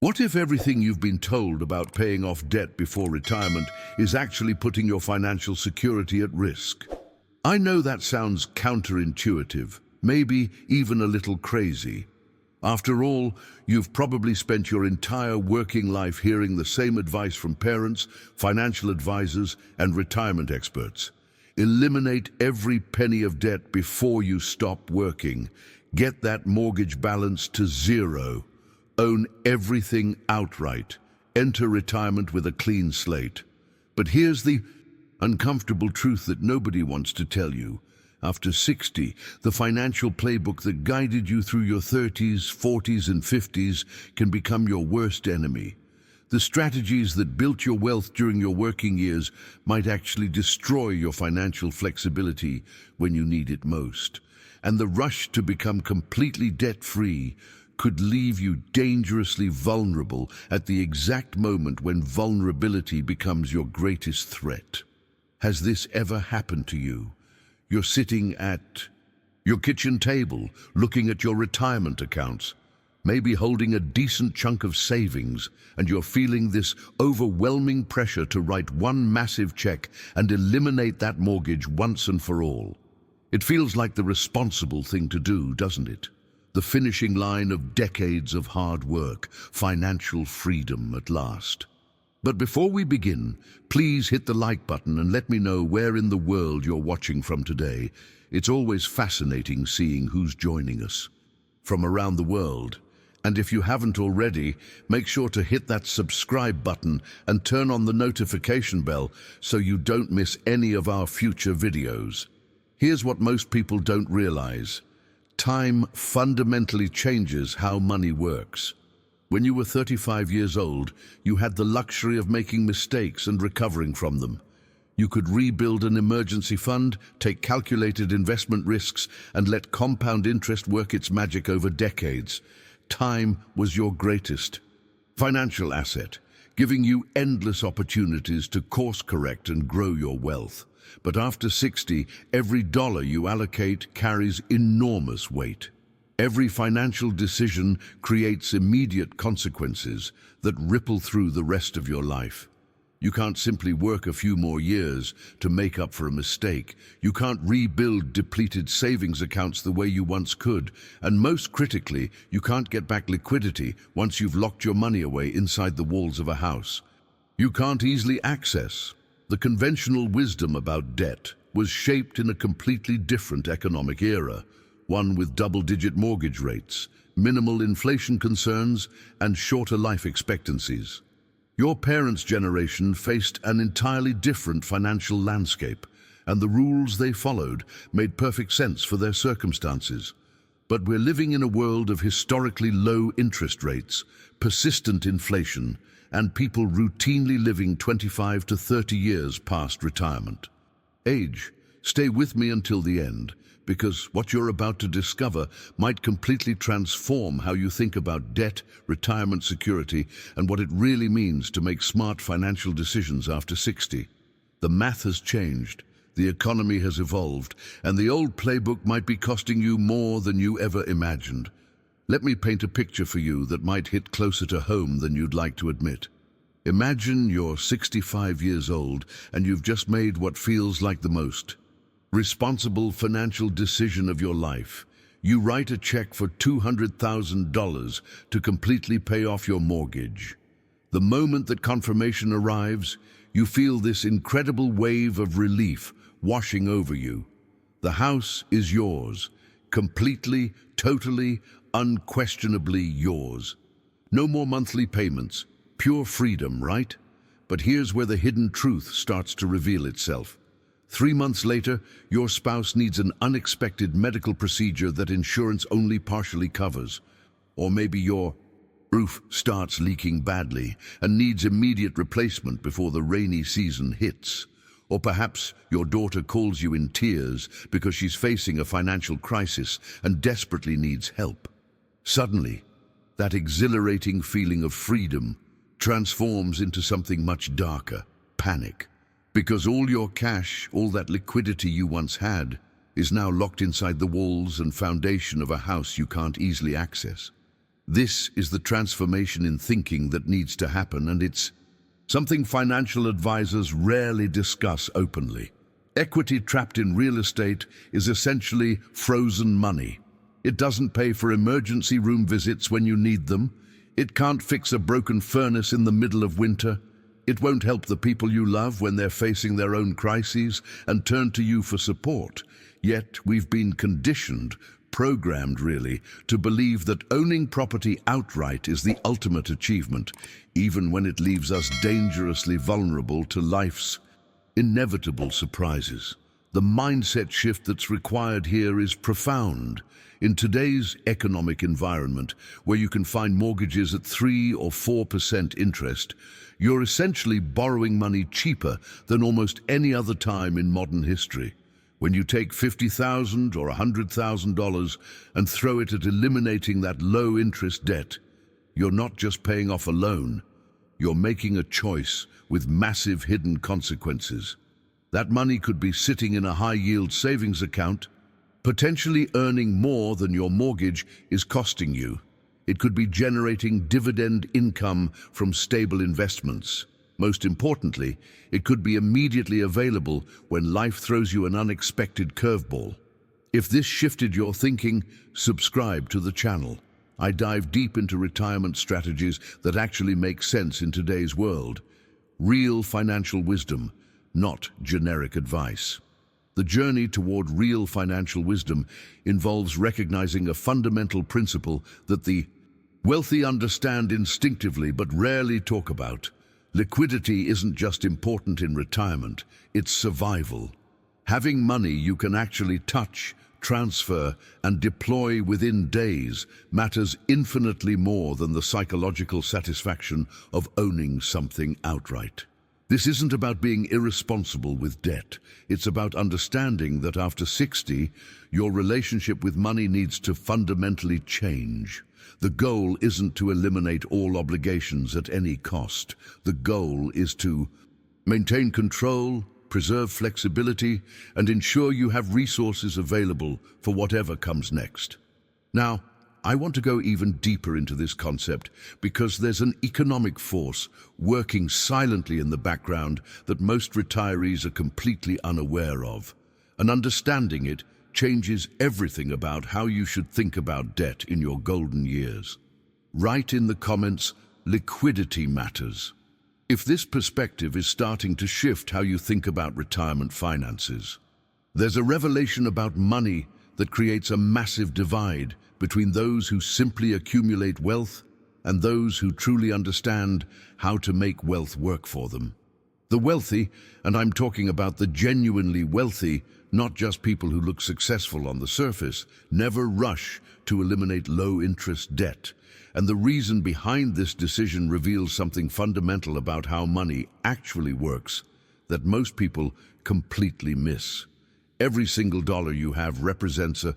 What if everything you've been told about paying off debt before retirement is actually putting your financial security at risk? I know that sounds counterintuitive, maybe even a little crazy. After all, you've probably spent your entire working life hearing the same advice from parents, financial advisors, and retirement experts. Eliminate every penny of debt before you stop working. Get that mortgage balance to zero. Own everything outright. Enter retirement with a clean slate. But here's the uncomfortable truth that nobody wants to tell you. After 60, the financial playbook that guided you through your 30s, 40s, and 50s can become your worst enemy. The strategies that built your wealth during your working years might actually destroy your financial flexibility when you need it most. And the rush to become completely debt-free could leave you dangerously vulnerable at the exact moment when vulnerability becomes your greatest threat. Has this ever happened to you? You're sitting at your kitchen table, looking at your retirement accounts, maybe holding a decent chunk of savings, and you're feeling this overwhelming pressure to write one massive check and eliminate that mortgage once and for all. It feels like the responsible thing to do, doesn't it? The finishing line of decades of hard work, financial freedom at last. But before we begin, please hit the like button and let me know where in the world you're watching from today. It's always fascinating seeing who's joining us from around the world. And if you haven't already, make sure to hit that subscribe button and turn on the notification bell so you don't miss any of our future videos. Here's what most people don't realize. Time fundamentally changes how money works. When you were 35 years old, you had the luxury of making mistakes and recovering from them. You could rebuild an emergency fund, take calculated investment risks, and let compound interest work its magic over decades. Time was your greatest financial asset, giving you endless opportunities to course correct and grow your wealth. But after 60, every dollar you allocate carries enormous weight. Every financial decision creates immediate consequences that ripple through the rest of your life. You can't simply work a few more years to make up for a mistake. You can't rebuild depleted savings accounts the way you once could. And most critically, you can't get back liquidity once you've locked your money away inside the walls of a house. You can't easily access. The conventional wisdom about debt was shaped in a completely different economic era, one with double-digit mortgage rates, minimal inflation concerns, and shorter life expectancies. Your parents' generation faced an entirely different financial landscape, and the rules they followed made perfect sense for their circumstances. But we're living in a world of historically low interest rates, persistent inflation, and people routinely living 25 to 30 years past retirement. Stay with me until the end, because what you're about to discover might completely transform how you think about debt, retirement security, and what it really means to make smart financial decisions after 60. The math has changed, the economy has evolved, and the old playbook might be costing you more than you ever imagined. Let me paint a picture for you that might hit closer to home than you'd like to admit. Imagine you're 65 years old and you've just made what feels like the most responsible financial decision of your life. You write a check for $200,000 to completely pay off your mortgage. The moment that confirmation arrives, you feel this incredible wave of relief washing over you. The house is yours, completely, totally, unquestionably yours. No more monthly payments, pure freedom, right? But here's where the hidden truth starts to reveal itself. 3 months later, your spouse needs an unexpected medical procedure that insurance only partially covers. Or maybe your roof starts leaking badly and needs immediate replacement before the rainy season hits. Or perhaps your daughter calls you in tears because she's facing a financial crisis and desperately needs help. Suddenly, that exhilarating feeling of freedom transforms into something much darker, panic. Because all your cash, all that liquidity you once had, is now locked inside the walls and foundation of a house you can't easily access. This is the transformation in thinking that needs to happen, and it's something financial advisors rarely discuss openly. Equity trapped in real estate is essentially frozen money. It doesn't pay for emergency room visits when you need them. It can't fix a broken furnace in the middle of winter. It won't help the people you love when they're facing their own crises and turn to you for support. Yet we've been conditioned, programmed really, to believe that owning property outright is the ultimate achievement, even when it leaves us dangerously vulnerable to life's inevitable surprises. The mindset shift that's required here is profound. In today's economic environment, where you can find mortgages at 3 or 4% interest, you're essentially borrowing money cheaper than almost any other time in modern history. When you take $50,000 or $100,000 and throw it at eliminating that low-interest debt, you're not just paying off a loan, you're making a choice with massive hidden consequences. That money could be sitting in a high-yield savings account, potentially earning more than your mortgage is costing you. It could be generating dividend income from stable investments. Most importantly, it could be immediately available when life throws you an unexpected curveball. If this shifted your thinking, subscribe to the channel. I dive deep into retirement strategies that actually make sense in today's world. Real financial wisdom, not generic advice. The journey toward real financial wisdom involves recognizing a fundamental principle that the wealthy understand instinctively but rarely talk about. Liquidity isn't just important in retirement, it's survival. Having money you can actually touch, transfer, and deploy within days matters infinitely more than the psychological satisfaction of owning something outright. This isn't about being irresponsible with debt. It's about understanding that after 60, your relationship with money needs to fundamentally change. The goal isn't to eliminate all obligations at any cost. The goal is to maintain control, preserve flexibility, and ensure you have resources available for whatever comes next. Now, I want to go even deeper into this concept because there's an economic force working silently in the background that most retirees are completely unaware of. And understanding it changes everything about how you should think about debt in your golden years. Write in the comments, liquidity matters. If this perspective is starting to shift how you think about retirement finances. There's a revelation about money that creates a massive divide between those who simply accumulate wealth and those who truly understand how to make wealth work for them. The wealthy, and I'm talking about the genuinely wealthy, not just people who look successful on the surface, never rush to eliminate low-interest debt. And the reason behind this decision reveals something fundamental about how money actually works that most people completely miss. Every single dollar you have represents a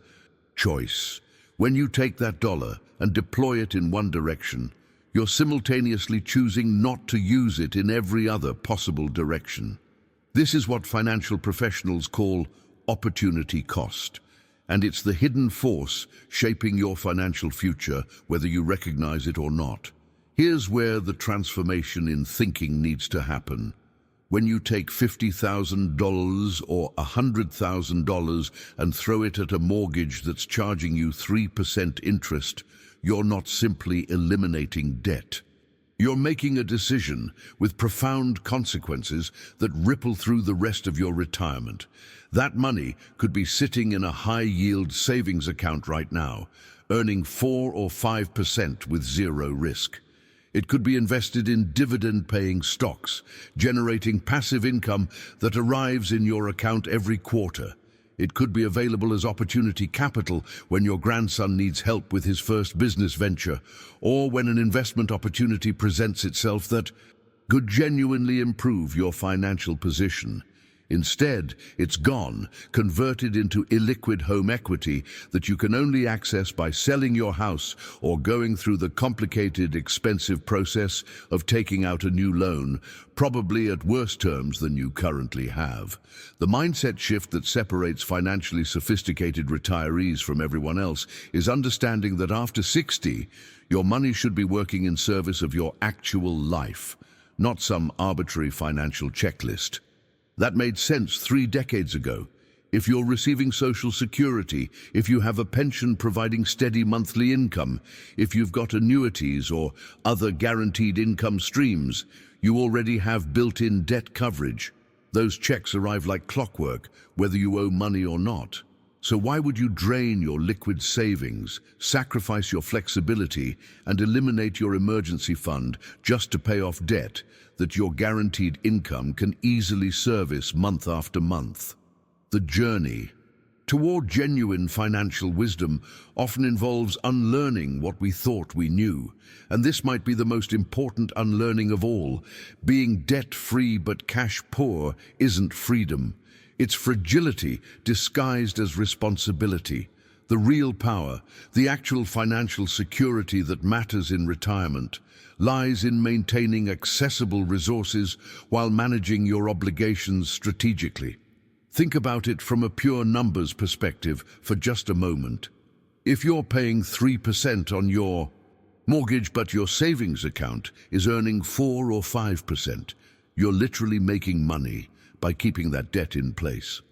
choice. When you take that dollar and deploy it in one direction, you're simultaneously choosing not to use it in every other possible direction. This is what financial professionals call opportunity cost, and it's the hidden force shaping your financial future, whether you recognize it or not. Here's where the transformation in thinking needs to happen. When you take $50,000 or $100,000 and throw it at a mortgage that's charging you 3% interest, you're not simply eliminating debt. You're making a decision with profound consequences that ripple through the rest of your retirement. That money could be sitting in a high-yield savings account right now, earning 4 or 5% with zero risk. It could be invested in dividend-paying stocks, generating passive income that arrives in your account every quarter. It could be available as opportunity capital when your grandson needs help with his first business venture, or when an investment opportunity presents itself that could genuinely improve your financial position. Instead, it's gone, converted into illiquid home equity that you can only access by selling your house or going through the complicated, expensive process of taking out a new loan, probably at worse terms than you currently have. The mindset shift that separates financially sophisticated retirees from everyone else is understanding that after 60, your money should be working in service of your actual life, not some arbitrary financial checklist. That made sense 3 decades ago. If you're receiving Social Security, if you have a pension providing steady monthly income, if you've got annuities or other guaranteed income streams, you already have built-in debt coverage. Those checks arrive like clockwork, whether you owe money or not. So why would you drain your liquid savings, sacrifice your flexibility, and eliminate your emergency fund just to pay off debt that your guaranteed income can easily service month after month? The journey toward genuine financial wisdom often involves unlearning what we thought we knew, and this might be the most important unlearning of all. Being debt-free but cash-poor isn't freedom. It's fragility disguised as responsibility. The real power, the actual financial security that matters in retirement, lies in maintaining accessible resources while managing your obligations strategically. Think about it from a pure numbers perspective for just a moment. If you're paying 3% on your mortgage but your savings account is earning 4 or 5%, you're literally making money by keeping that debt in place.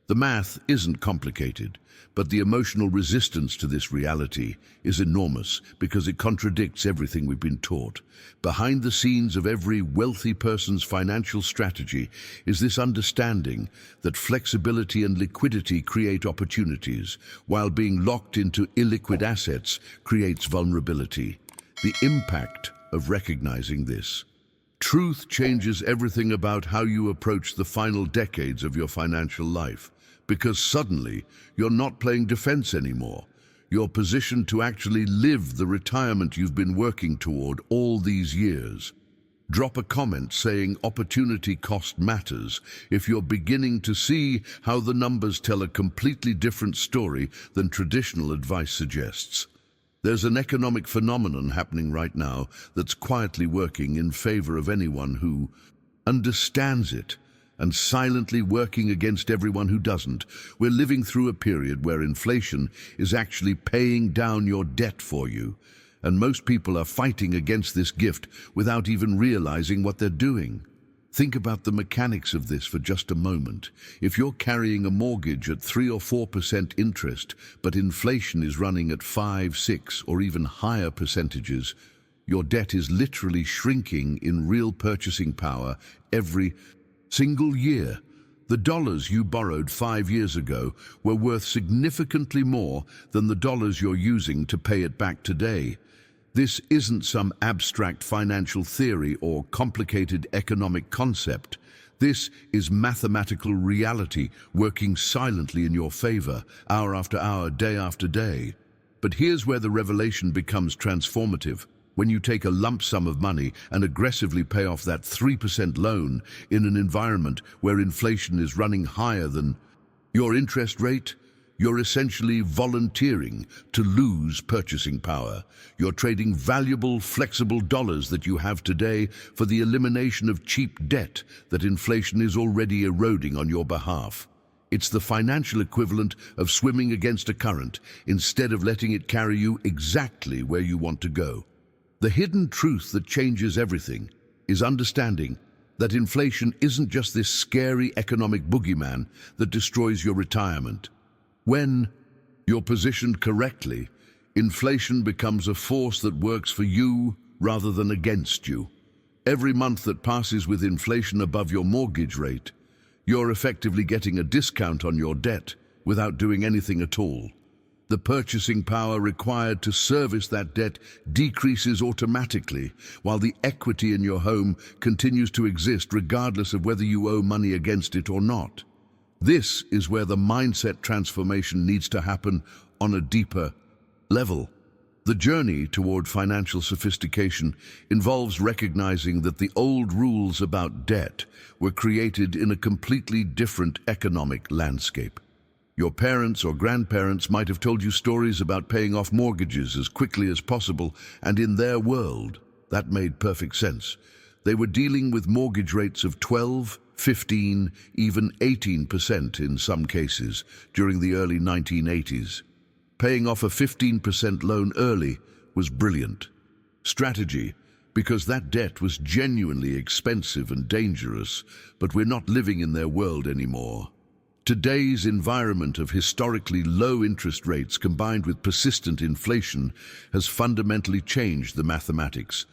The math isn't complicated, but the emotional resistance to this reality is enormous because it contradicts everything we've been taught. Behind the scenes of every wealthy person's financial strategy is this understanding that flexibility and liquidity create opportunities, while being locked into illiquid assets creates vulnerability. The impact of recognizing this truth changes everything about how you approach the final decades of your financial life, because suddenly you're not playing defense anymore. You're positioned to actually live the retirement you've been working toward all these years. Drop a comment saying opportunity cost matters if you're beginning to see how the numbers tell a completely different story than traditional advice suggests. There's an economic phenomenon happening right now that's quietly working in favor of anyone who understands it, and silently working against everyone who doesn't. We're living through a period where inflation is actually paying down your debt for you, and most people are fighting against this gift without even realizing what they're doing. Think about the mechanics of this for just a moment. If you're carrying a mortgage at 3 or 4% interest, but inflation is running at 5, 6, or even higher percentages, your debt is literally shrinking in real purchasing power every single year. The dollars you borrowed 5 years ago were worth significantly more than the dollars you're using to pay it back today. This isn't some abstract financial theory or complicated economic concept. This is mathematical reality working silently in your favor, hour after hour, day after day. But here's where the revelation becomes transformative. When you take a lump sum of money and aggressively pay off that 3% loan in an environment where inflation is running higher than your interest rate, you're essentially volunteering to lose purchasing power. You're trading valuable, flexible dollars that you have today for the elimination of cheap debt that inflation is already eroding on your behalf. It's the financial equivalent of swimming against a current instead of letting it carry you exactly where you want to go. The hidden truth that changes everything is understanding that inflation isn't just this scary economic boogeyman that destroys your retirement. When you're positioned correctly, inflation becomes a force that works for you rather than against you. Every month that passes with inflation above your mortgage rate, you're effectively getting a discount on your debt without doing anything at all. The purchasing power required to service that debt decreases automatically, while the equity in your home continues to exist regardless of whether you owe money against it or not. This is where the mindset transformation needs to happen on a deeper level. The journey toward financial sophistication involves recognizing that the old rules about debt were created in a completely different economic landscape. Your parents or grandparents might have told you stories about paying off mortgages as quickly as possible, and in their world, that made perfect sense. They were dealing with mortgage rates of 12, 15, even 18% in some cases during the early 1980s. Paying off a 15% loan early was brilliant strategy because that debt was genuinely expensive and dangerous, but we're not living in their world anymore. Today's environment of historically low interest rates combined with persistent inflation has fundamentally changed the mathematics.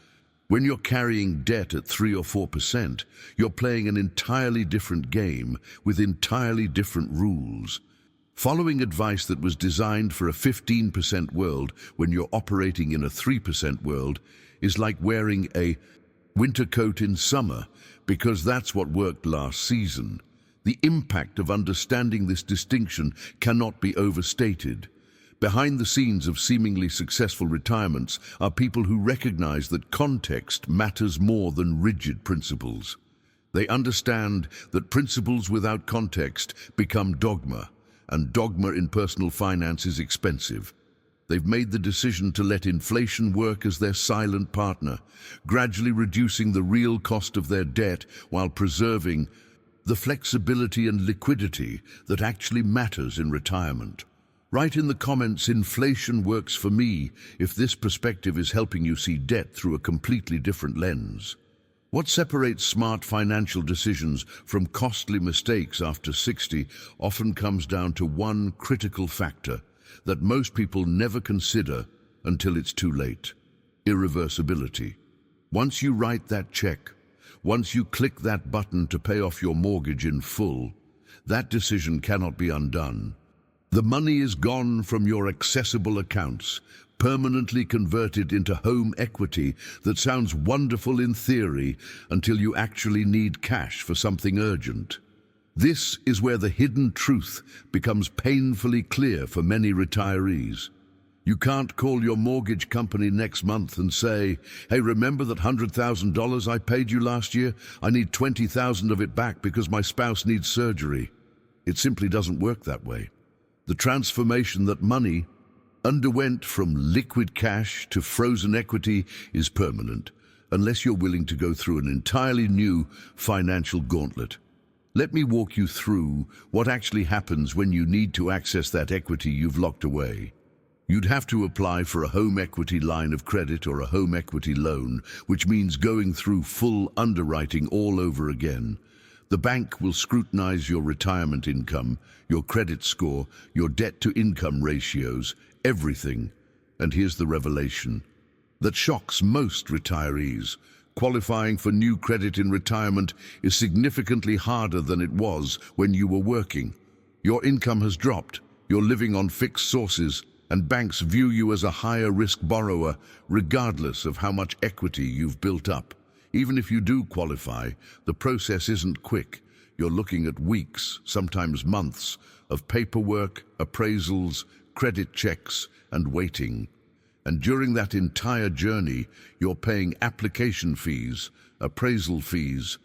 When you're carrying debt at 3 or 4%, you're playing an entirely different game with entirely different rules. Following advice that was designed for a 15% world when you're operating in a 3% world is like wearing a winter coat in summer because that's what worked last season. The impact of understanding this distinction cannot be overstated. Behind the scenes of seemingly successful retirements are people who recognize that context matters more than rigid principles. They understand that principles without context become dogma, and dogma in personal finance is expensive. They've made the decision to let inflation work as their silent partner, gradually reducing the real cost of their debt while preserving the flexibility and liquidity that actually matters in retirement. Write in the comments, inflation works for me, if this perspective is helping you see debt through a completely different lens. What separates smart financial decisions from costly mistakes after 60 often comes down to one critical factor that most people never consider until it's too late: irreversibility. Once you write that check, once you click that button to pay off your mortgage in full, that decision cannot be undone. The money is gone from your accessible accounts, permanently converted into home equity that sounds wonderful in theory until you actually need cash for something urgent. This is where the hidden truth becomes painfully clear for many retirees. You can't call your mortgage company next month and say, "Hey, remember that $100,000 I paid you last year? I need $20,000 of it back because my spouse needs surgery." It simply doesn't work that way. The transformation that money underwent from liquid cash to frozen equity is permanent, unless you're willing to go through an entirely new financial gauntlet. Let me walk you through what actually happens when you need to access that equity you've locked away. You'd have to apply for a home equity line of credit or a home equity loan, which means going through full underwriting all over again. The bank will scrutinize your retirement income, your credit score, your debt-to-income ratios, everything. And here's the revelation that shocks most retirees. Qualifying for new credit in retirement is significantly harder than it was when you were working. Your income has dropped, you're living on fixed sources, and banks view you as a higher-risk borrower, regardless of how much equity you've built up. Even if you do qualify, the process isn't quick. You're looking at weeks, sometimes months, of paperwork, appraisals, credit checks, and waiting. And during that entire journey, you're paying application fees, appraisal fees,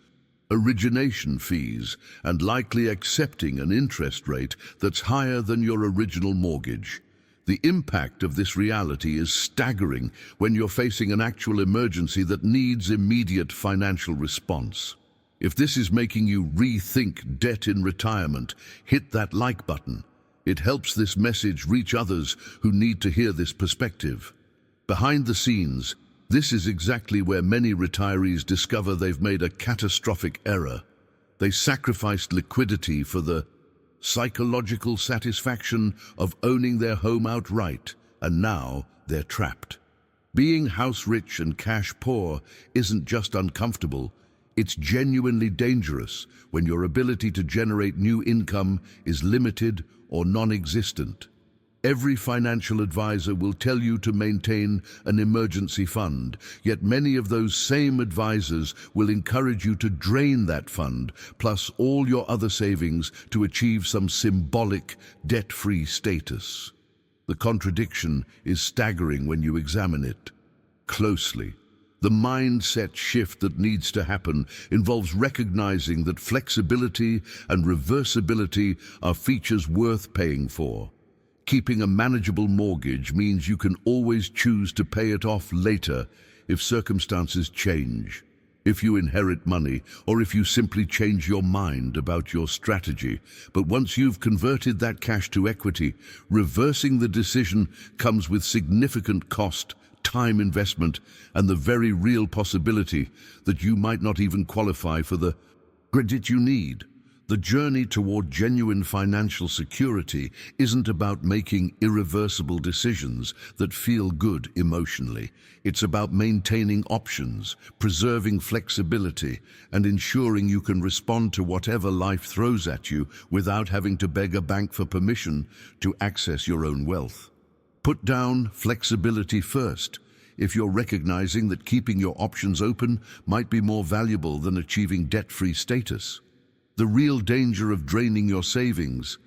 origination fees, and likely accepting an interest rate that's higher than your original mortgage. The impact of this reality is staggering when you're facing an actual emergency that needs immediate financial response. If this is making you rethink debt in retirement, hit that like button. It helps this message reach others who need to hear this perspective. Behind the scenes, this is exactly where many retirees discover they've made a catastrophic error. They sacrificed liquidity for the psychological satisfaction of owning their home outright, and now they're trapped. Being house rich and cash poor isn't just uncomfortable, it's genuinely dangerous when your ability to generate new income is limited or non-existent. Every financial advisor will tell you to maintain an emergency fund, yet many of those same advisors will encourage you to drain that fund, plus all your other savings, to achieve some symbolic debt-free status. The contradiction is staggering when you examine it closely. The mindset shift that needs to happen involves recognizing that flexibility and reversibility are features worth paying for. Keeping a manageable mortgage means you can always choose to pay it off later if circumstances change, if you inherit money, or if you simply change your mind about your strategy. But once you've converted that cash to equity, reversing the decision comes with significant cost, time investment, and the very real possibility that you might not even qualify for the credit you need. The journey toward genuine financial security isn't about making irreversible decisions that feel good emotionally. It's about maintaining options, preserving flexibility, and ensuring you can respond to whatever life throws at you without having to beg a bank for permission to access your own wealth. Put down flexibility first, if you're recognizing that keeping your options open might be more valuable than achieving debt-free status. The real danger of draining your savings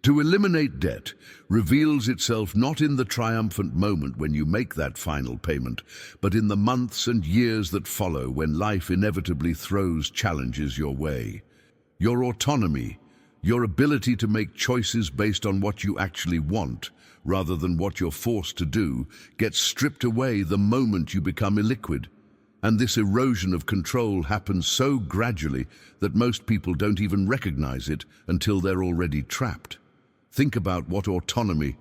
to eliminate debt reveals itself not in the triumphant moment when you make that final payment, but in the months and years that follow when life inevitably throws challenges your way. Your autonomy, your ability to make choices based on what you actually want, rather than what you're forced to do, gets stripped away the moment you become illiquid. And this erosion of control happens so gradually that most people don't even recognize it until they're already trapped. Think about what autonomy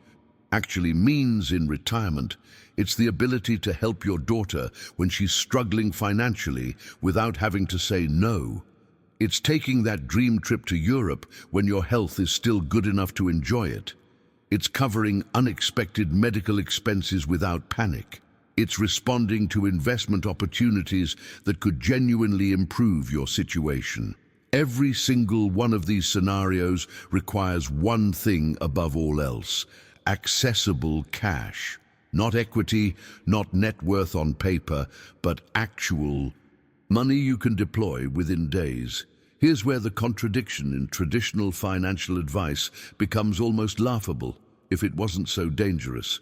actually means in retirement. It's the ability to help your daughter when she's struggling financially without having to say no. It's taking that dream trip to Europe when your health is still good enough to enjoy it. It's covering unexpected medical expenses without panic. It's responding to investment opportunities that could genuinely improve your situation. Every single one of these scenarios requires one thing above all else: accessible cash. Not equity, not net worth on paper, but actual money you can deploy within days. Here's where the contradiction in traditional financial advice becomes almost laughable, if it wasn't so dangerous.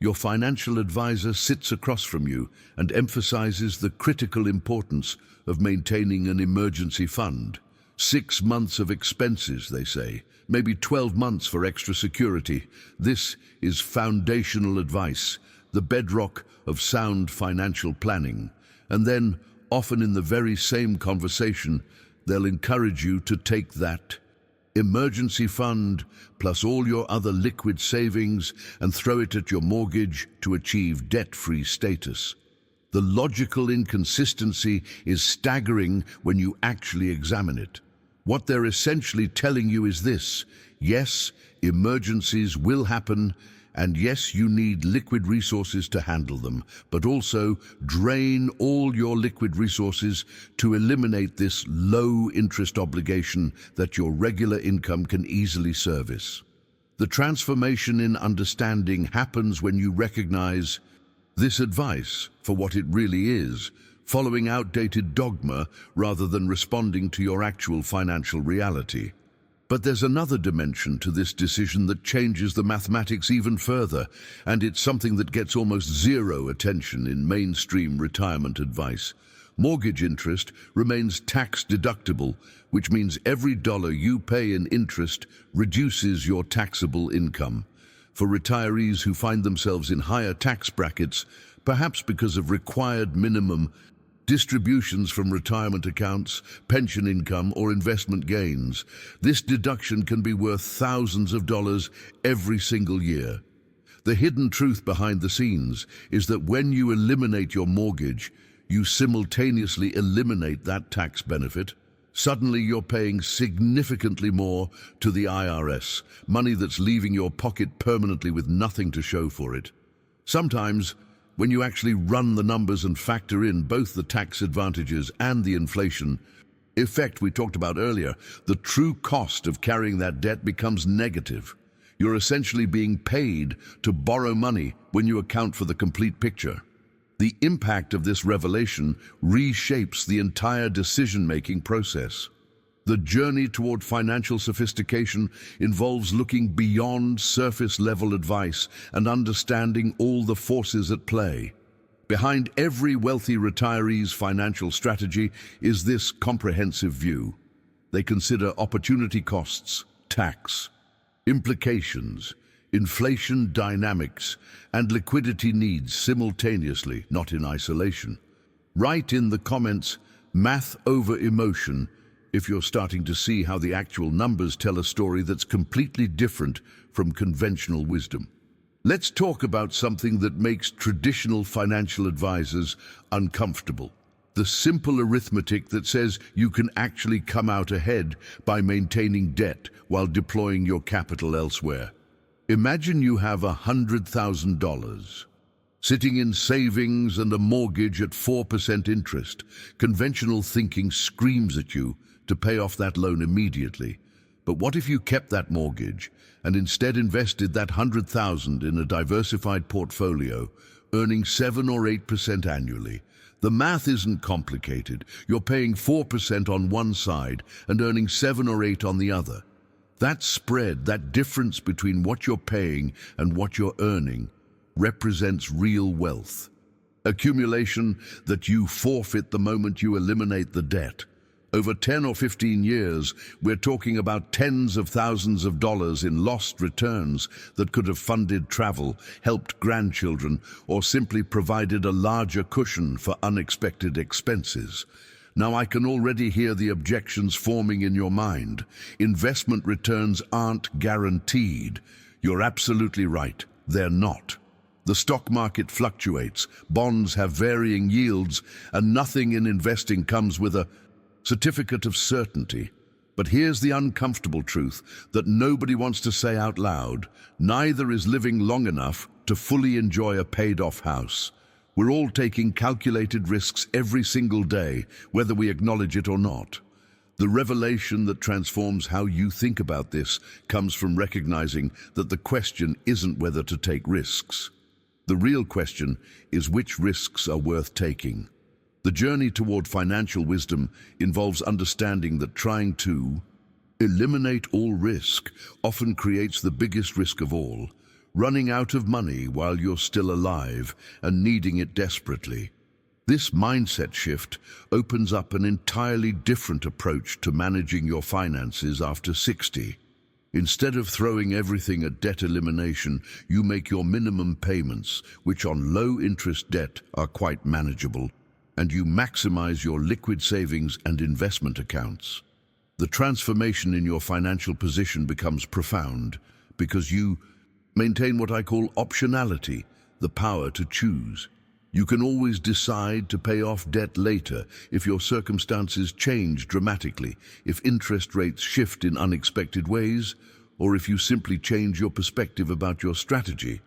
Your financial advisor sits across from you and emphasizes the critical importance of maintaining an emergency fund. 6 months of expenses, they say, maybe 12 months for extra security. This is foundational advice, the bedrock of sound financial planning. And then, often in the very same conversation, they'll encourage you to take that emergency fund plus all your other liquid savings and throw it at your mortgage to achieve debt-free status. The logical inconsistency is staggering when you actually examine it. What they're essentially telling you is this: yes, emergencies will happen, and yes, you need liquid resources to handle them, but also drain all your liquid resources to eliminate this low-interest obligation that your regular income can easily service. The transformation in understanding happens when you recognize this advice for what it really is, following outdated dogma rather than responding to your actual financial reality. But there's another dimension to this decision that changes the mathematics even further, and it's something that gets almost zero attention in mainstream retirement advice. Mortgage interest remains tax deductible, which means every dollar you pay in interest reduces your taxable income. For retirees who find themselves in higher tax brackets, perhaps because of required minimum distributions from retirement accounts, pension income, or investment gains, this deduction can be worth thousands of dollars every single year. The hidden truth behind the scenes is that when you eliminate your mortgage, you simultaneously eliminate that tax benefit. Suddenly you're paying significantly more to the IRS, money that's leaving your pocket permanently with nothing to show for it. Sometimes, when you actually run the numbers and factor in both the tax advantages and the inflation effect we talked about earlier, the true cost of carrying that debt becomes negative. You're essentially being paid to borrow money when you account for the complete picture. The impact of this revelation reshapes the entire decision-making process. The journey toward financial sophistication involves looking beyond surface-level advice and understanding all the forces at play. Behind every wealthy retiree's financial strategy is this comprehensive view. They consider opportunity costs, tax, implications, inflation dynamics, and liquidity needs simultaneously, not in isolation. Write in the comments, "Math over emotion," if you're starting to see how the actual numbers tell a story that's completely different from conventional wisdom. Let's talk about something that makes traditional financial advisors uncomfortable. The simple arithmetic that says you can actually come out ahead by maintaining debt while deploying your capital elsewhere. Imagine you have $100,000 sitting in savings and a mortgage at 4% interest. Conventional thinking screams at you to pay off that loan immediately. But what if you kept that mortgage and instead invested that $100,000 in a diversified portfolio, earning 7 or 8% annually? The math isn't complicated. You're paying 4% on one side and earning 7 or 8 on the other. That spread, that difference between what you're paying and what you're earning, represents real wealth. Accumulation that you forfeit the moment you eliminate the debt. Over 10 or 15 years, we're talking about tens of thousands of dollars in lost returns that could have funded travel, helped grandchildren, or simply provided a larger cushion for unexpected expenses. Now, I can already hear the objections forming in your mind. Investment returns aren't guaranteed. You're absolutely right. They're not. The stock market fluctuates, bonds have varying yields, and nothing in investing comes with a certificate of certainty. But here's the uncomfortable truth that nobody wants to say out loud. Neither is living long enough to fully enjoy a paid-off house. We're all taking calculated risks every single day, whether we acknowledge it or not. The revelation that transforms how you think about this comes from recognizing that the question isn't whether to take risks. The real question is which risks are worth taking. The journey toward financial wisdom involves understanding that trying to eliminate all risk often creates the biggest risk of all, running out of money while you're still alive and needing it desperately. This mindset shift opens up an entirely different approach to managing your finances after 60. Instead of throwing everything at debt elimination, you make your minimum payments, which on low-interest debt are quite manageable, and you maximize your liquid savings and investment accounts. The transformation in your financial position becomes profound because you maintain what I call optionality, the power to choose. You can always decide to pay off debt later if your circumstances change dramatically, if interest rates shift in unexpected ways, or if you simply change your perspective about your strategy.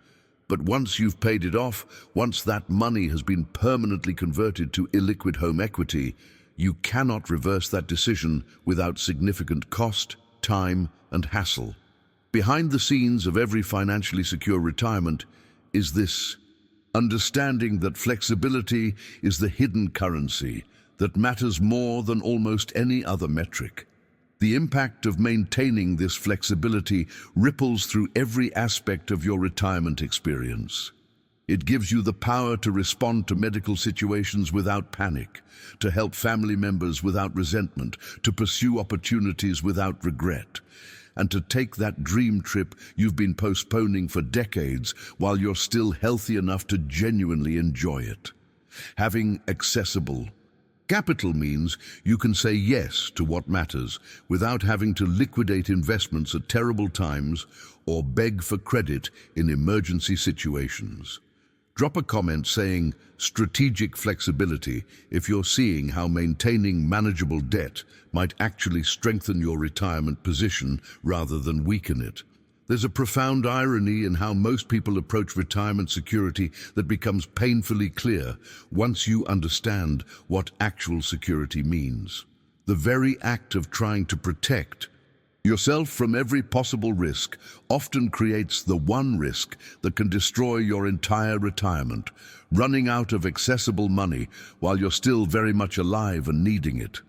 But once you've paid it off, once that money has been permanently converted to illiquid home equity, you cannot reverse that decision without significant cost, time, and hassle. Behind the scenes of every financially secure retirement is this understanding that flexibility is the hidden currency that matters more than almost any other metric. The impact of maintaining this flexibility ripples through every aspect of your retirement experience. It gives you the power to respond to medical situations without panic, to help family members without resentment, to pursue opportunities without regret, and to take that dream trip you've been postponing for decades while you're still healthy enough to genuinely enjoy it. Having accessible capital means you can say yes to what matters without having to liquidate investments at terrible times or beg for credit in emergency situations. Drop a comment saying strategic flexibility if you're seeing how maintaining manageable debt might actually strengthen your retirement position rather than weaken it. There's a profound irony in how most people approach retirement security that becomes painfully clear once you understand what actual security means. The very act of trying to protect yourself from every possible risk often creates the one risk that can destroy your entire retirement, running out of accessible money while you're still very much alive and needing it.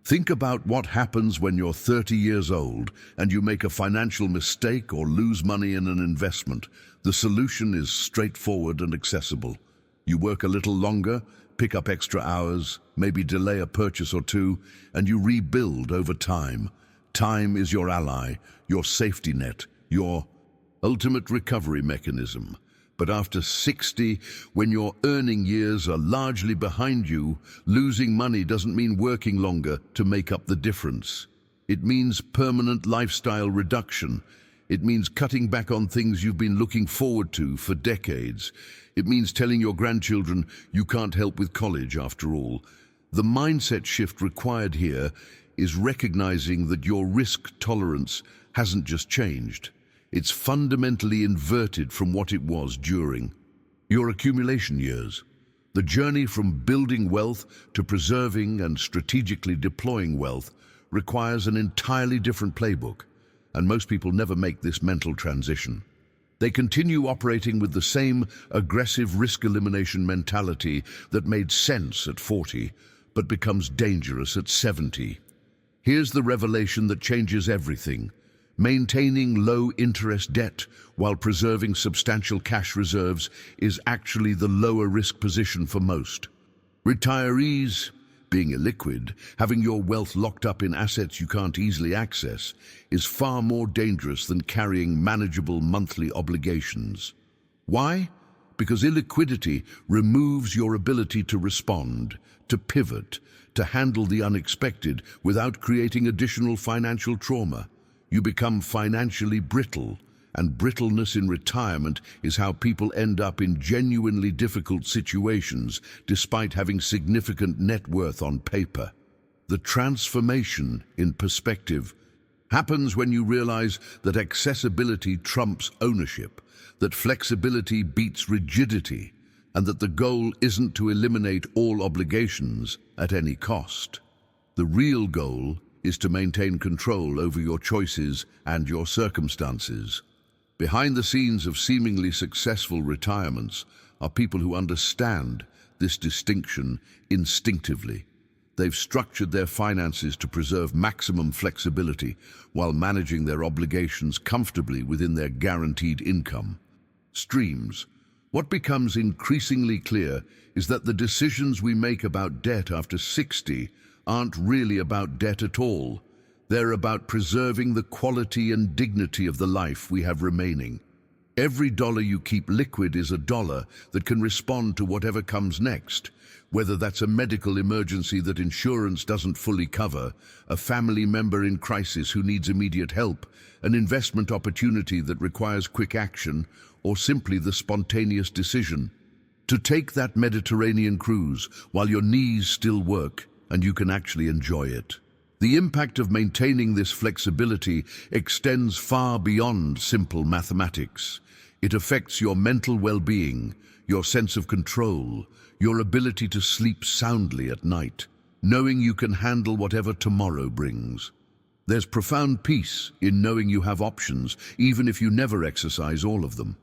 Think about what happens when you're 30 years old and you make a financial mistake or lose money in an investment. The solution is straightforward and accessible. You work a little longer, pick up extra hours, maybe delay a purchase or two, and you rebuild over time. Time is your ally, your safety net, your ultimate recovery mechanism. But after 60, when your earning years are largely behind you, losing money doesn't mean working longer to make up the difference. It means permanent lifestyle reduction. It means cutting back on things you've been looking forward to for decades. It means telling your grandchildren you can't help with college after all. The mindset shift required here is recognizing that your risk tolerance hasn't just changed. It's fundamentally inverted from what it was during your accumulation years. The journey from building wealth to preserving and strategically deploying wealth requires an entirely different playbook, and most people never make this mental transition. They continue operating with the same aggressive risk elimination mentality that made sense at 40, but becomes dangerous at 70. Here's the revelation that changes everything. Maintaining low-interest debt while preserving substantial cash reserves is actually the lower risk position for most. Retirees, being illiquid, having your wealth locked up in assets you can't easily access, is far more dangerous than carrying manageable monthly obligations. Why? Because illiquidity removes your ability to respond, to pivot, to handle the unexpected without creating additional financial trauma. You become financially brittle, and brittleness in retirement is how people end up in genuinely difficult situations despite having significant net worth on paper. The transformation in perspective happens when you realize that accessibility trumps ownership, that flexibility beats rigidity, and that the goal isn't to eliminate all obligations at any cost. The real goal is to maintain control over your choices and your circumstances. Behind the scenes of seemingly successful retirements are people who understand this distinction instinctively. They've structured their finances to preserve maximum flexibility while managing their obligations comfortably within their guaranteed income streams. What becomes increasingly clear is that the decisions we make about debt after 60 aren't really about debt at all. They're about preserving the quality and dignity of the life we have remaining. Every dollar you keep liquid is a dollar that can respond to whatever comes next, whether that's a medical emergency that insurance doesn't fully cover, a family member in crisis who needs immediate help, an investment opportunity that requires quick action, or simply the spontaneous decision to take that Mediterranean cruise while your knees still work and you can actually enjoy it. The impact of maintaining this flexibility extends far beyond simple mathematics. It affects your mental well-being, your sense of control, your ability to sleep soundly at night, knowing you can handle whatever tomorrow brings. There's profound peace in knowing you have options, even if you never exercise all of them.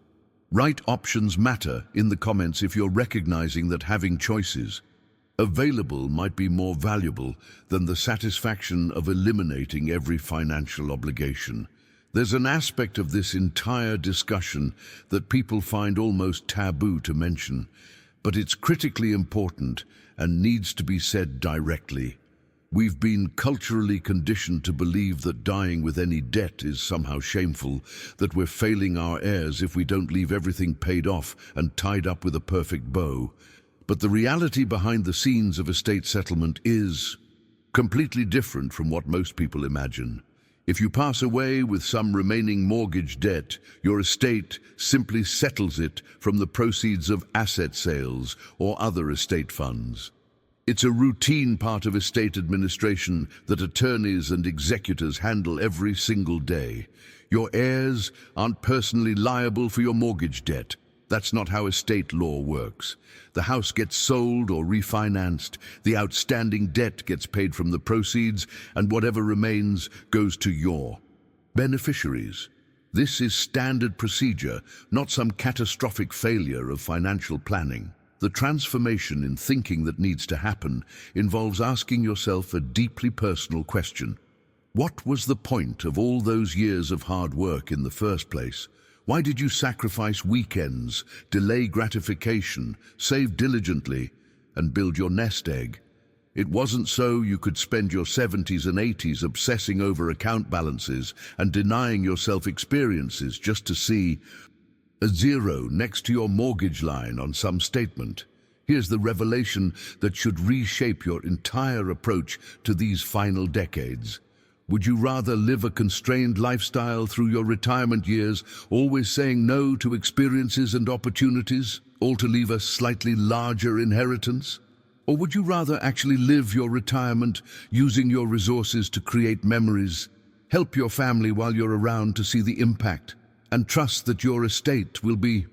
Right options matter in the comments if you're recognizing that having choices available might be more valuable than the satisfaction of eliminating every financial obligation. There's an aspect of this entire discussion that people find almost taboo to mention, but it's critically important and needs to be said directly. We've been culturally conditioned to believe that dying with any debt is somehow shameful, that we're failing our heirs if we don't leave everything paid off and tied up with a perfect bow. But the reality behind the scenes of estate settlement is completely different from what most people imagine. If you pass away with some remaining mortgage debt, your estate simply settles it from the proceeds of asset sales or other estate funds. It's a routine part of estate administration that attorneys and executors handle every single day. Your heirs aren't personally liable for your mortgage debt. That's not how estate law works. The house gets sold or refinanced, the outstanding debt gets paid from the proceeds, and whatever remains goes to your beneficiaries. This is standard procedure, not some catastrophic failure of financial planning. The transformation in thinking that needs to happen involves asking yourself a deeply personal question. What was the point of all those years of hard work in the first place? Why did you sacrifice weekends, delay gratification, save diligently, and build your nest egg? It wasn't so you could spend your 70s and 80s obsessing over account balances and denying yourself experiences just to see a zero next to your mortgage line on some statement. Here's the revelation that should reshape your entire approach to these final decades. Would you rather live a constrained lifestyle through your retirement years, always saying no to experiences and opportunities, all to leave a slightly larger inheritance? Or would you rather actually live your retirement using your resources to create memories, help your family while you're around to see the impact, and trust that your estate will be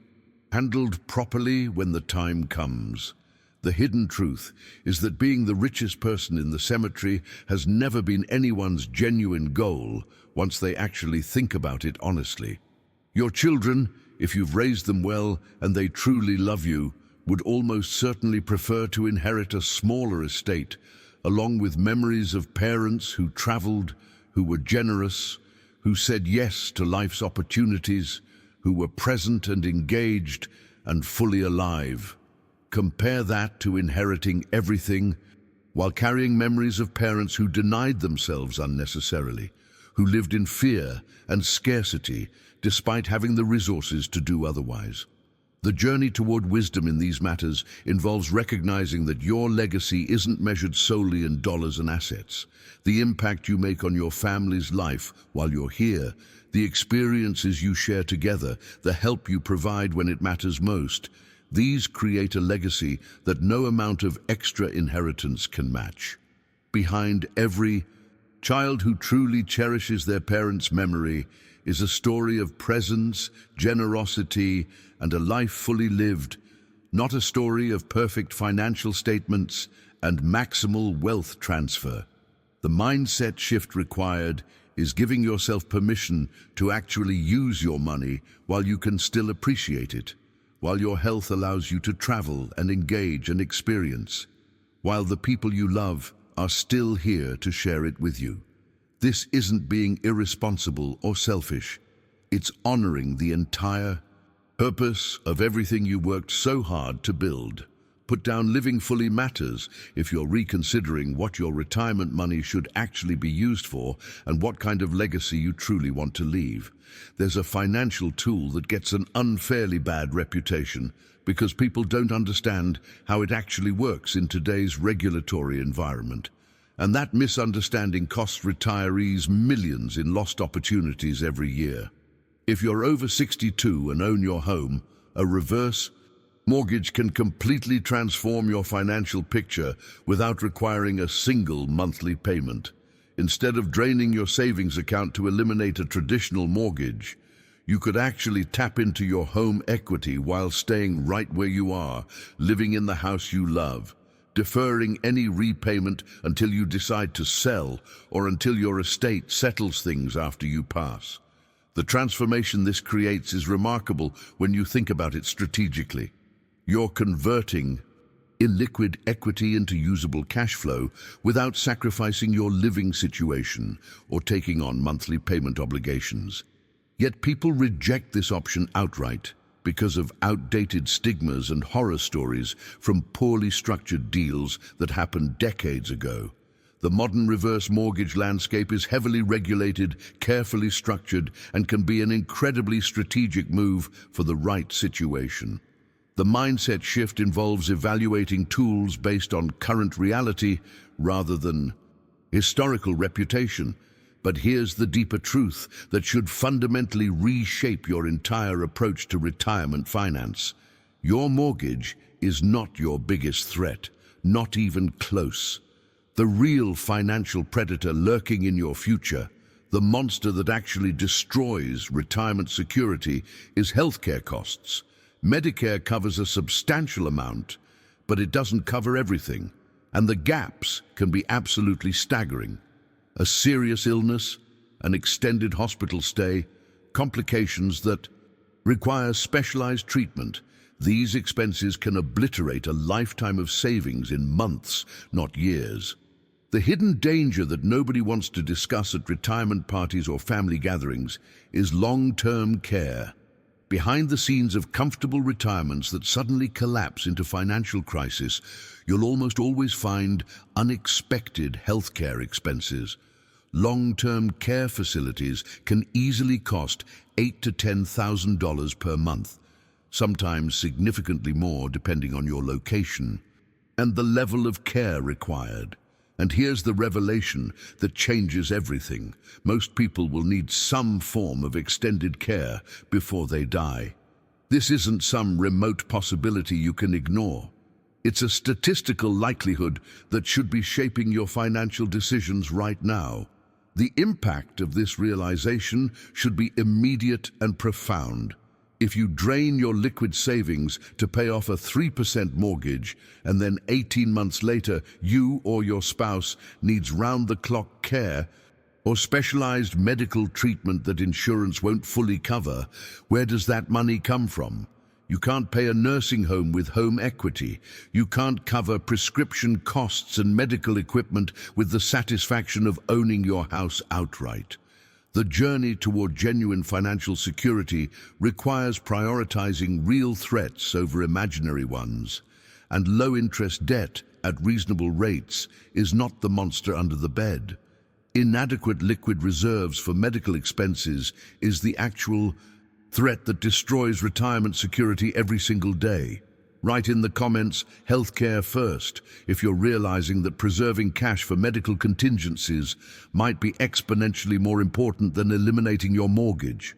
handled properly when the time comes? The hidden truth is that being the richest person in the cemetery has never been anyone's genuine goal once they actually think about it honestly. Your children, if you've raised them well and they truly love you, would almost certainly prefer to inherit a smaller estate, along with memories of parents who traveled, who were generous, who said yes to life's opportunities, who were present and engaged and fully alive. Compare that to inheriting everything while carrying memories of parents who denied themselves unnecessarily, who lived in fear and scarcity despite having the resources to do otherwise. The journey toward wisdom in these matters involves recognizing that your legacy isn't measured solely in dollars and assets. The impact you make on your family's life while you're here, the experiences you share together, the help you provide when it matters most, these create a legacy that no amount of extra inheritance can match. Behind every child who truly cherishes their parents' memory is a story of presence, generosity, and a life fully lived, not a story of perfect financial statements and maximal wealth transfer. The mindset shift required is giving yourself permission to actually use your money while you can still appreciate it, while your health allows you to travel and engage and experience, while the people you love are still here to share it with you. This isn't being irresponsible or selfish. It's honoring the entire purpose of everything you worked so hard to build. Put down living fully matters if you're reconsidering what your retirement money should actually be used for and what kind of legacy you truly want to leave. There's a financial tool that gets an unfairly bad reputation because people don't understand how it actually works in today's regulatory environment. And that misunderstanding costs retirees millions in lost opportunities every year. If you're over 62 and own your home, a reverse mortgage can completely transform your financial picture without requiring a single monthly payment. Instead of draining your savings account to eliminate a traditional mortgage, you could actually tap into your home equity while staying right where you are, living in the house you love, deferring any repayment until you decide to sell or until your estate settles things after you pass. The transformation this creates is remarkable when you think about it strategically. You're converting illiquid equity into usable cash flow without sacrificing your living situation or taking on monthly payment obligations. Yet people reject this option outright because of outdated stigmas and horror stories from poorly structured deals that happened decades ago. The modern reverse mortgage landscape is heavily regulated, carefully structured, and can be an incredibly strategic move for the right situation. The mindset shift involves evaluating tools based on current reality rather than historical reputation. But here's the deeper truth that should fundamentally reshape your entire approach to retirement finance. Your mortgage is not your biggest threat, not even close. The real financial predator lurking in your future, the monster that actually destroys retirement security, is healthcare costs. Medicare covers a substantial amount, but it doesn't cover everything, and the gaps can be absolutely staggering. A serious illness, an extended hospital stay, complications that require specialized treatment. These expenses can obliterate a lifetime of savings in months, not years. The hidden danger that nobody wants to discuss at retirement parties or family gatherings is long-term care. Behind the scenes of comfortable retirements that suddenly collapse into financial crisis, you'll almost always find unexpected healthcare expenses. Long-term care facilities can easily cost $8,000 to $10,000 per month, sometimes significantly more depending on your location and the level of care required. And here's the revelation that changes everything. Most people will need some form of extended care before they die. This isn't some remote possibility you can ignore. It's a statistical likelihood that should be shaping your financial decisions right now. The impact of this realization should be immediate and profound. If you drain your liquid savings to pay off a 3% mortgage, and then 18 months later you or your spouse needs round-the-clock care or specialized medical treatment that insurance won't fully cover, where does that money come from? You can't pay a nursing home with home equity. You can't cover prescription costs and medical equipment with the satisfaction of owning your house outright. The journey toward genuine financial security requires prioritizing real threats over imaginary ones, and low-interest debt at reasonable rates is not the monster under the bed. Inadequate liquid reserves for medical expenses is the actual threat that destroys retirement security every single day. Write in the comments, healthcare first, if you're realizing that preserving cash for medical contingencies might be exponentially more important than eliminating your mortgage.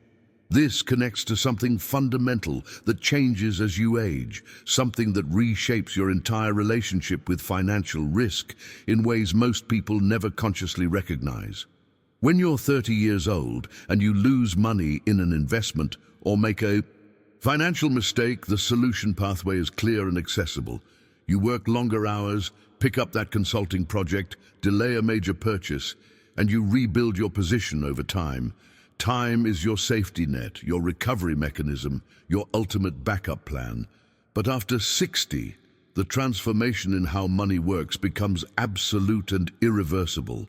This connects to something fundamental that changes as you age, something that reshapes your entire relationship with financial risk in ways most people never consciously recognize. When you're 30 years old and you lose money in an investment or make a financial mistake, the solution pathway is clear and accessible. You work longer hours, pick up that consulting project, delay a major purchase, and you rebuild your position over time. Time is your safety net, your recovery mechanism, your ultimate backup plan. But after 60, the transformation in how money works becomes absolute and irreversible.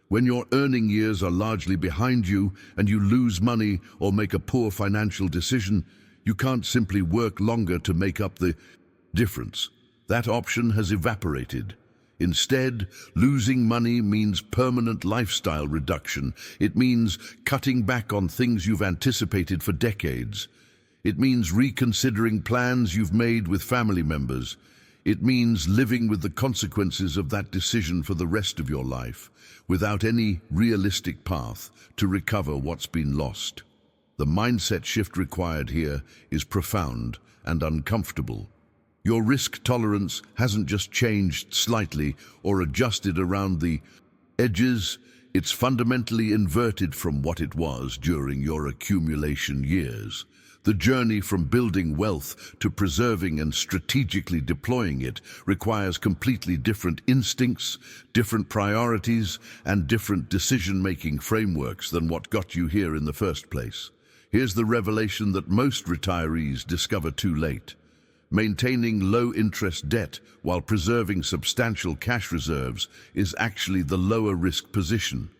When your earning years are largely behind you and you lose money or make a poor financial decision, you can't simply work longer to make up the difference. That option has evaporated. Instead, losing money means permanent lifestyle reduction. It means cutting back on things you've anticipated for decades. It means reconsidering plans you've made with family members. It means living with the consequences of that decision for the rest of your life, without any realistic path to recover what's been lost. The mindset shift required here is profound and uncomfortable. Your risk tolerance hasn't just changed slightly or adjusted around the edges, it's fundamentally inverted from what it was during your accumulation years. The journey from building wealth to preserving and strategically deploying it requires completely different instincts, different priorities, and different decision-making frameworks than what got you here in the first place. Here's the revelation that most retirees discover too late. Maintaining low-interest debt while preserving substantial cash reserves is actually the lower-risk position.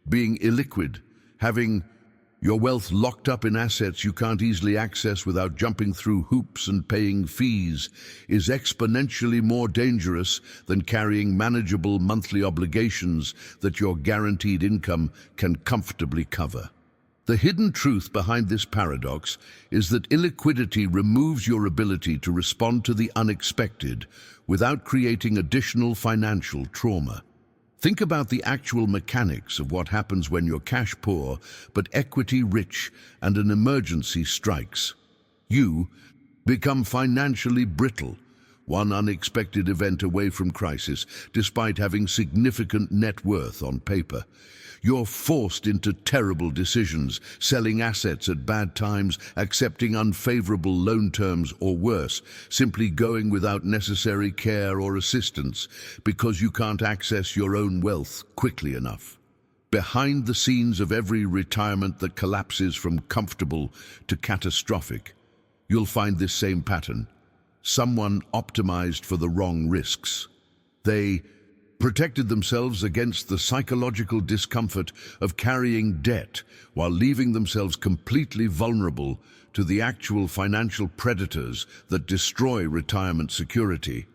Being illiquid, having your wealth locked up in assets you can't easily access without jumping through hoops and paying fees, is exponentially more dangerous than carrying manageable monthly obligations that your guaranteed income can comfortably cover. The hidden truth behind this paradox is that illiquidity removes your ability to respond to the unexpected without creating additional financial trauma. Think about the actual mechanics of what happens when you're cash poor but equity rich and an emergency strikes. You become financially brittle, one unexpected event away from crisis, despite having significant net worth on paper. You're forced into terrible decisions, selling assets at bad times, accepting unfavorable loan terms, or worse, simply going without necessary care or assistance because you can't access your own wealth quickly enough. Behind the scenes of every retirement that collapses from comfortable to catastrophic, you'll find this same pattern. Someone optimized for the wrong risks. They protected themselves against the psychological discomfort of carrying debt while leaving themselves completely vulnerable to the actual financial predators that destroy retirement security: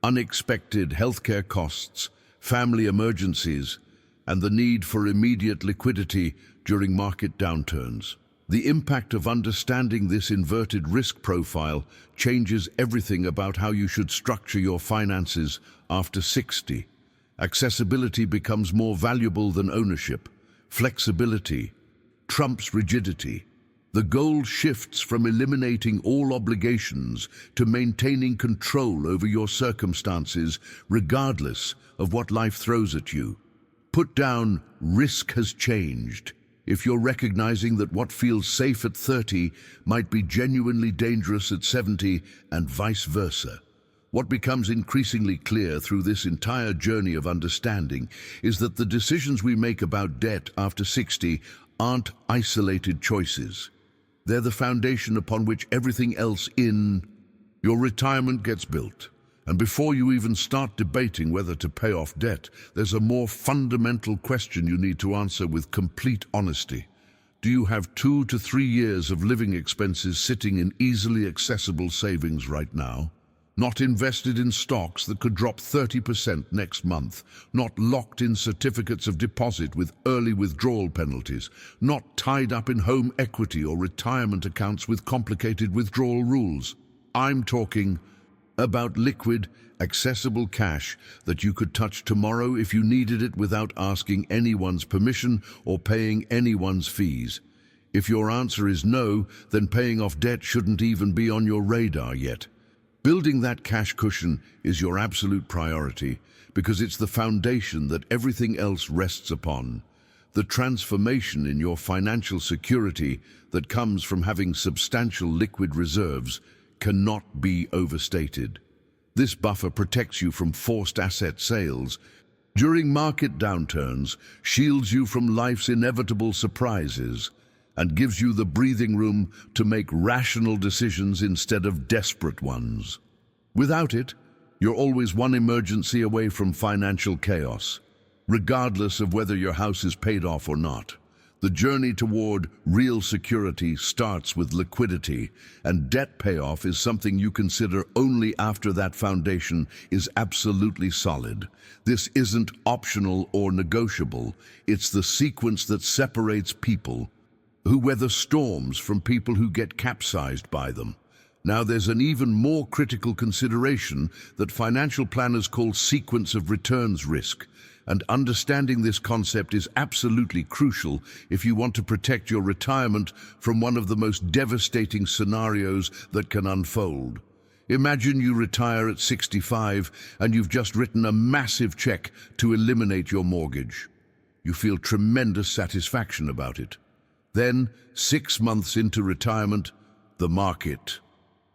unexpected healthcare costs, family emergencies, and the need for immediate liquidity during market downturns. The impact of understanding this inverted risk profile changes everything about how you should structure your finances after 60. Accessibility becomes more valuable than ownership. Flexibility trumps rigidity. The goal shifts from eliminating all obligations to maintaining control over your circumstances, regardless of what life throws at you. Put down "risk has changed" if you're recognizing that what feels safe at 30 might be genuinely dangerous at 70, and vice versa. What becomes increasingly clear through this entire journey of understanding is that the decisions we make about debt after 60 aren't isolated choices. They're the foundation upon which everything else in your retirement gets built. And before you even start debating whether to pay off debt, there's a more fundamental question you need to answer with complete honesty. Do you have 2 to 3 years of living expenses sitting in easily accessible savings right now? Not invested in stocks that could drop 30% next month, not locked in certificates of deposit with early withdrawal penalties, not tied up in home equity or retirement accounts with complicated withdrawal rules. I'm talking about liquid, accessible cash that you could touch tomorrow if you needed it without asking anyone's permission or paying anyone's fees. If your answer is no, then paying off debt shouldn't even be on your radar yet. Building that cash cushion is your absolute priority because it's the foundation that everything else rests upon. The transformation in your financial security that comes from having substantial liquid reserves cannot be overstated. This buffer protects you from forced asset sales during market downturns, shields you from life's inevitable surprises, and gives you the breathing room to make rational decisions instead of desperate ones. Without it, you're always one emergency away from financial chaos, regardless of whether your house is paid off or not. The journey toward real security starts with liquidity, and debt payoff is something you consider only after that foundation is absolutely solid. This isn't optional or negotiable. It's the sequence that separates people who weather storms from people who get capsized by them. Now, there's an even more critical consideration that financial planners call sequence of returns risk. And understanding this concept is absolutely crucial if you want to protect your retirement from one of the most devastating scenarios that can unfold. Imagine you retire at 65 and you've just written a massive check to eliminate your mortgage. You feel tremendous satisfaction about it. Then, 6 months into retirement, the market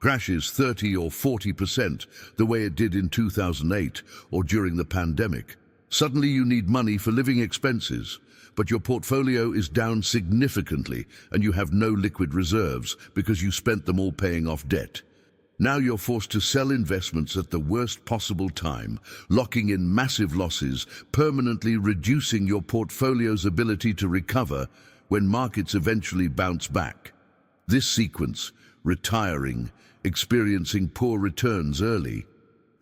crashes 30 or 40% the way it did in 2008 or during the pandemic. Suddenly you need money for living expenses, but your portfolio is down significantly and you have no liquid reserves because you spent them all paying off debt. Now you're forced to sell investments at the worst possible time, locking in massive losses, permanently reducing your portfolio's ability to recover when markets eventually bounce back. This sequence, retiring, experiencing poor returns early,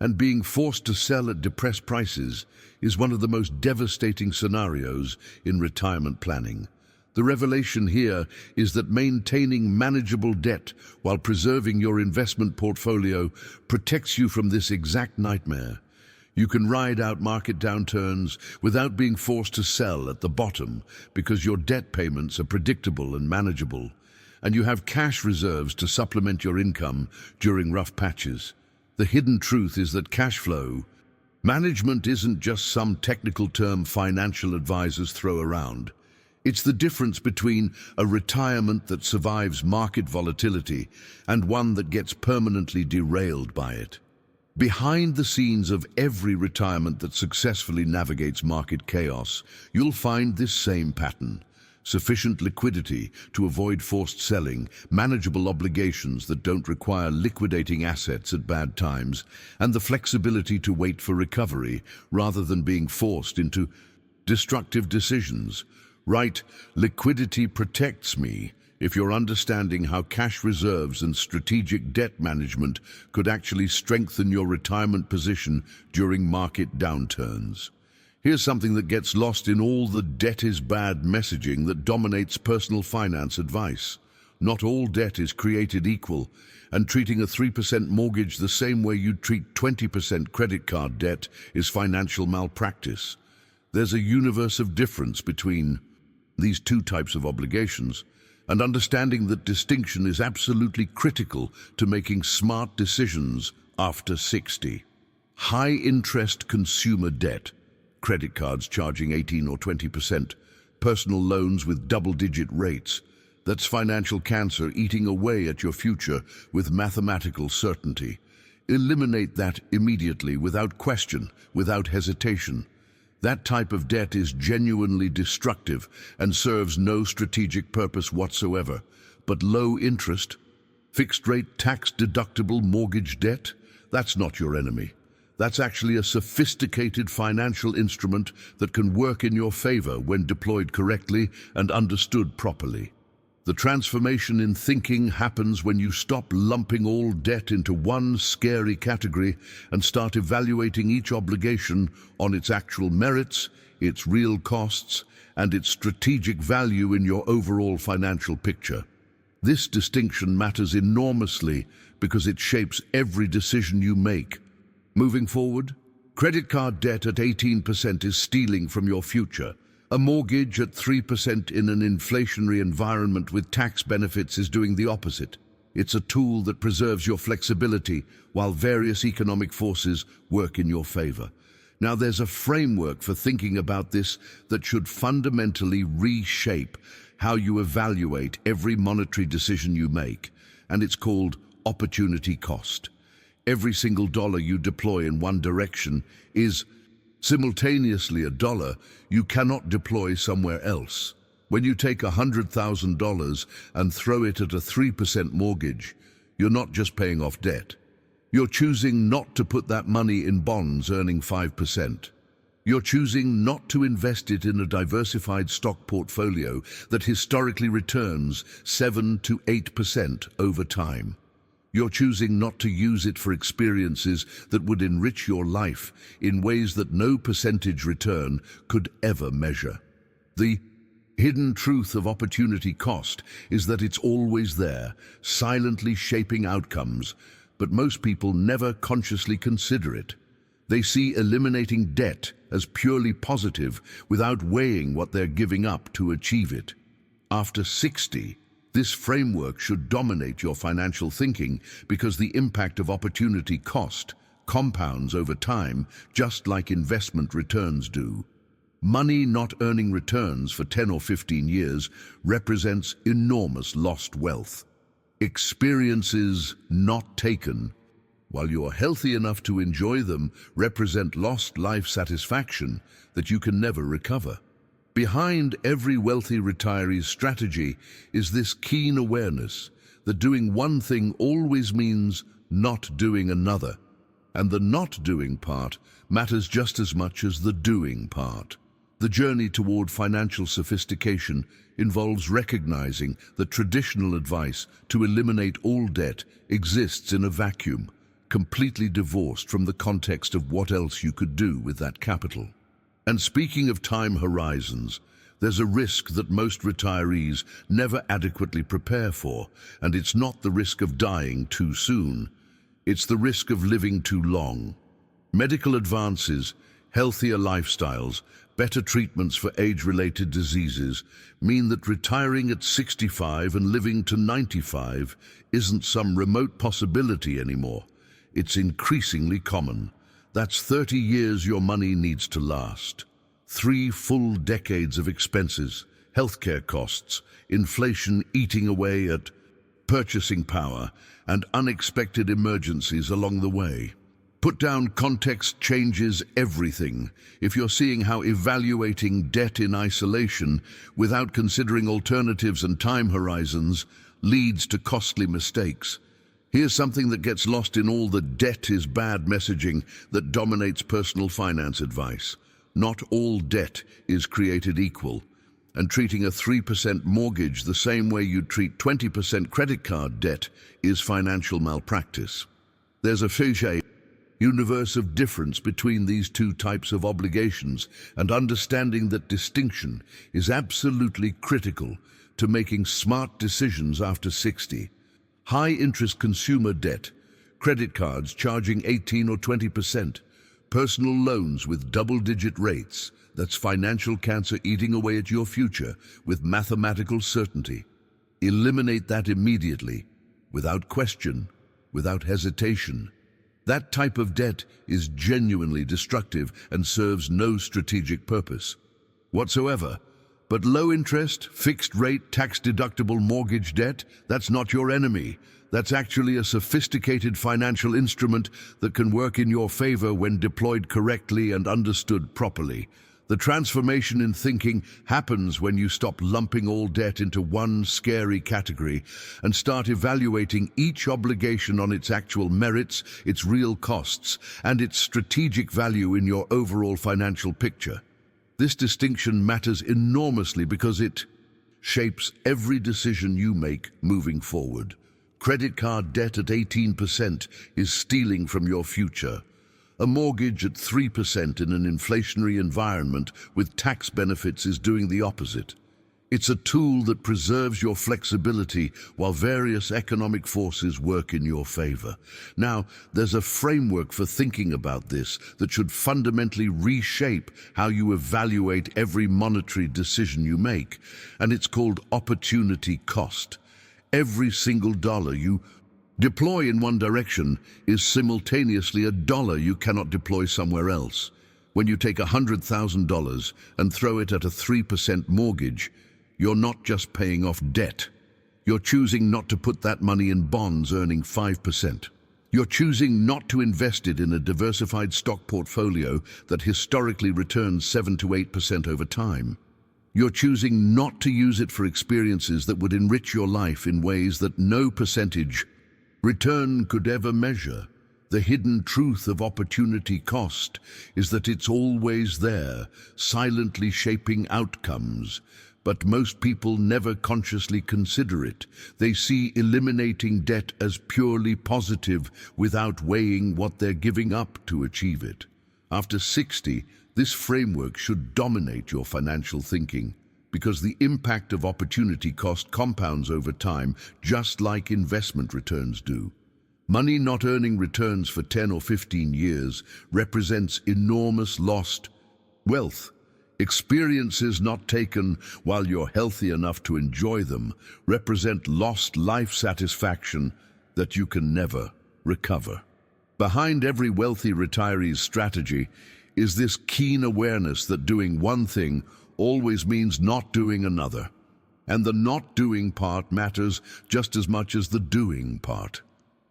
and being forced to sell at depressed prices, is one of the most devastating scenarios in retirement planning. The revelation here is that maintaining manageable debt while preserving your investment portfolio protects you from this exact nightmare. You can ride out market downturns without being forced to sell at the bottom because your debt payments are predictable and manageable, and you have cash reserves to supplement your income during rough patches. The hidden truth is that cash flow management isn't just some technical term financial advisors throw around. It's the difference between a retirement that survives market volatility and one that gets permanently derailed by it. Behind the scenes of every retirement that successfully navigates market chaos, you'll find this same pattern. sufficient liquidity to avoid forced selling, manageable obligations that don't require liquidating assets at bad times, and the flexibility to wait for recovery rather than being forced into destructive decisions. Right, liquidity protects me. If you're understanding how cash reserves and strategic debt management could actually strengthen your retirement position during market downturns. Here's something that gets lost in all the debt is bad messaging that dominates personal finance advice. Not all debt is created equal, and treating a 3% mortgage the same way you'd treat 20% credit card debt is financial malpractice. There's a universe of difference between these two types of obligations, and understanding that distinction is absolutely critical to making smart decisions after 60. High-interest consumer debt, credit cards charging 18 or 20%, personal loans with double-digit rates. That's financial cancer eating away at your future with mathematical certainty. Eliminate that immediately, without question, without hesitation. That type of debt is genuinely destructive and serves no strategic purpose whatsoever. But low interest, fixed-rate tax-deductible mortgage debt, that's not your enemy. That's actually a sophisticated financial instrument that can work in your favor when deployed correctly and understood properly. The transformation in thinking happens when you stop lumping all debt into one scary category and start evaluating each obligation on its actual merits, its real costs, and its strategic value in your overall financial picture. This distinction matters enormously because it shapes every decision you make. Moving forward, credit card debt at 18% is stealing from your future. A mortgage at 3% in an inflationary environment with tax benefits is doing the opposite. It's a tool that preserves your flexibility while various economic forces work in your favor. Now, there's a framework for thinking about this that should fundamentally reshape how you evaluate every monetary decision you make, and it's called opportunity cost. Every single dollar you deploy in one direction is simultaneously a dollar you cannot deploy somewhere else. When you take $100,000 and throw it at a 3% mortgage, you're not just paying off debt. You're choosing not to put that money in bonds earning 5%. You're choosing not to invest it in a diversified stock portfolio that historically returns 7 to 8% over time. You're choosing not to use it for experiences that would enrich your life in ways that no percentage return could ever measure. The hidden truth of opportunity cost is that it's always there, silently shaping outcomes, but most people never consciously consider it. They see eliminating debt as purely positive without weighing what they're giving up to achieve it. After 60, this framework should dominate your financial thinking because the impact of opportunity cost compounds over time, just like investment returns do. Money not earning returns for 10 or 15 years represents enormous lost wealth. Experiences not taken, while you're healthy enough to enjoy them, represent lost life satisfaction that you can never recover. Behind every wealthy retiree's strategy is this keen awareness that doing one thing always means not doing another, and the not doing part matters just as much as the doing part. The journey toward financial sophistication involves recognizing that traditional advice to eliminate all debt exists in a vacuum, completely divorced from the context of what else you could do with that capital. And speaking of time horizons, there's a risk that most retirees never adequately prepare for, and it's not the risk of dying too soon. It's the risk of living too long. Medical advances, healthier lifestyles, better treatments for age-related diseases mean that retiring at 65 and living to 95 isn't some remote possibility anymore. It's increasingly common. That's 30 years your money needs to last. 3 full decades of expenses, healthcare costs, inflation eating away at purchasing power, and unexpected emergencies along the way. Put down context changes everything. If you're seeing how evaluating debt in isolation without considering alternatives and time horizons leads to costly mistakes. Here's something that gets lost in all the debt is bad messaging that dominates personal finance advice. Not all debt is created equal, and treating a 3% mortgage the same way you treat 20% credit card debt is financial malpractice. There's a reshape universe of difference between these two types of obligations, and understanding that distinction is absolutely critical to making smart decisions after 60. High-interest consumer debt, credit cards charging 18 or 20%, personal loans with double-digit rates. That's financial cancer eating away at your future with mathematical certainty. Eliminate that immediately, without question, without hesitation. That type of debt is genuinely destructive and serves no strategic purpose whatsoever. But low-interest, fixed-rate, tax-deductible mortgage debt, that's not your enemy. That's actually a sophisticated financial instrument that can work in your favor when deployed correctly and understood properly. The transformation in thinking happens when you stop lumping all debt into one scary category and start evaluating each obligation on its actual merits, its real costs, and its strategic value in your overall financial picture. This distinction matters enormously because it shapes every decision you make moving forward. Credit card debt at 18% is stealing from your future. A mortgage at 3% in an inflationary environment with tax benefits is doing the opposite. It's a tool that preserves your flexibility while various economic forces work in your favor. Now, there's a framework for thinking about this that should fundamentally reshape how you evaluate every monetary decision you make, and it's called opportunity cost. Every single dollar you deploy in one direction is simultaneously a dollar you cannot deploy somewhere else. When you take $100,000 and throw it at a 3% mortgage, you're not just paying off debt. You're choosing not to put that money in bonds earning 5%. You're choosing not to invest it in a diversified stock portfolio that historically returns 7 to 8% over time. You're choosing not to use it for experiences that would enrich your life in ways that no percentage return could ever measure. The hidden truth of opportunity cost is that it's always there, silently shaping outcomes. But most people never consciously consider it. They see eliminating debt as purely positive without weighing what they're giving up to achieve it. After 60, this framework should dominate your financial thinking, because the impact of opportunity cost compounds over time, just like investment returns do. Money not earning returns for 10 or 15 years represents enormous lost wealth. Experiences not taken while you're healthy enough to enjoy them represent lost life satisfaction that you can never recover. Behind every wealthy retiree's strategy is this keen awareness that doing one thing always means not doing another. And the not doing part matters just as much as the doing part.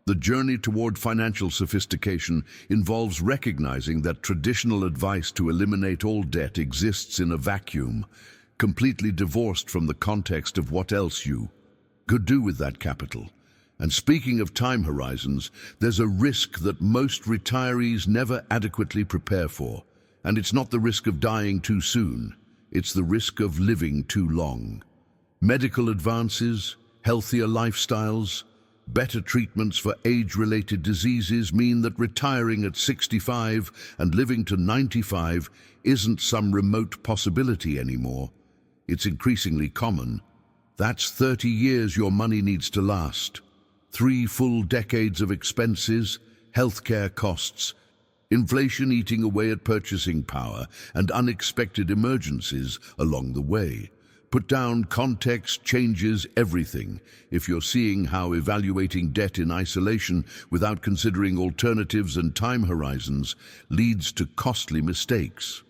The journey toward financial sophistication involves recognizing that traditional advice to eliminate all debt exists in a vacuum, completely divorced from the context of what else you could do with that capital. And speaking of time horizons, there's a risk that most retirees never adequately prepare for. And it's not the risk of dying too soon, it's the risk of living too long. Medical advances, healthier lifestyles, better treatments for age-related diseases mean that retiring at 65 and living to 95 isn't some remote possibility anymore. It's increasingly common. That's 30 years your money needs to last. 3 full decades of expenses, healthcare costs, inflation eating away at purchasing power, and unexpected emergencies along the way. Put down context changes everything. If you're seeing how evaluating debt in isolation without considering alternatives and time horizons leads to costly mistakes.